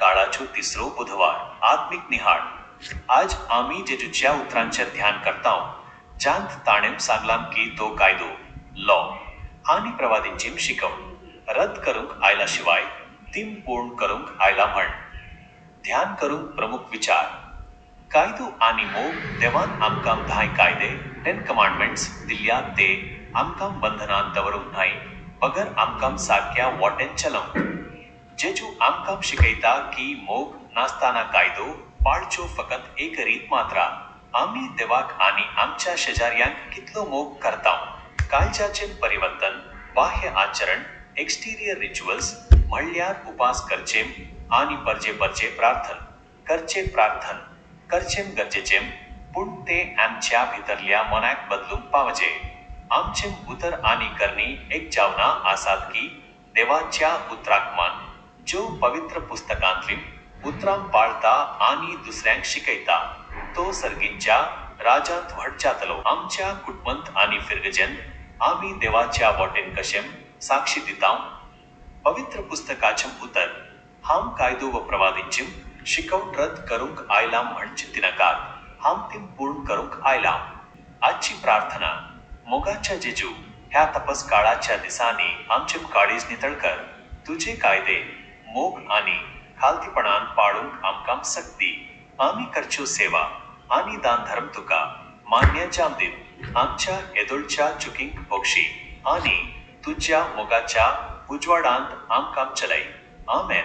काळाचो तिसरो बुधवार आत्मिक निहाळ. आज आम्ही जेजूच्या उतरांचे ध्यान करताव. जांत ताणेम सांगलाम की तो कायदो लॉ आणि प्रवादींचीम शिकवण रद्द करूंक आयल्याशिवाय तीम पूर्ण करूंक आयला म्हण. ध्यान करूंक प्रमुख विचार. कायदो आणि मोग देवान आमकाम 10 कायदे 10 कमांडमेंट्स दिल्यात ते आमकाम बंधनात दवरूंक न्हय, बगर आमकाम सारक्या वाटेन चलवंक. जेजू आमकाम शिकयता की मोग नासताना कायदो पाळचो फकत एक रीत मात्रा. आम्ही देवाक आणि आमच्या शेजाऱ्यांक कितलो मोग करताव. काळजाचे परिवर्तन, बाह्य आचरण, एक्सटिरियर रिच्युअल्स म्हणल्यार उपास करचेम आणि परजे प्रार्थन करचेम गरजेचेम, पूण ते आमच्या भितरल्या मनाक बदलूंक पावजे. आमचेम उतर आणि करणी एक जावना आसात की देवाच्या उतराक मान, जो पवित्र पुस्तकांतली उतराम पाळता आणि दुसऱ्यांक शिकयता, तो सर्गींच्या राजांत व्हड जातलो. आमच्या कुटुंबांत आणि फिरगजेंत आम्ही देवाच्या वाटेन कशेम साक्षी दिताव. पवित्र पुस्तकाचेम उतर. हाम कायदो व प्रवादींचीम शिकवण रद्द करूंक आयलाम म्हण चिंती नाकात, हाम तीम पूर्ण करूंक आयलाम. आजची प्रार्थना. मोगाच्या जेजू, ह्या तपस काळाच्या दिसांनी आमचेम काळीज नितळ कर. तुझे कायदे, मोग आणि खालतीपणान पाळूंक आमकाम सक्ती. आम्ही करच्यो सेवा आणि दान धर्म तुका मान्य जाम दीत. आमच्या येदोळच्या चुकींक पोक्षी आणि तुझ्या मोगाच्या उजवाडांत आमकाम चलय. आमेन.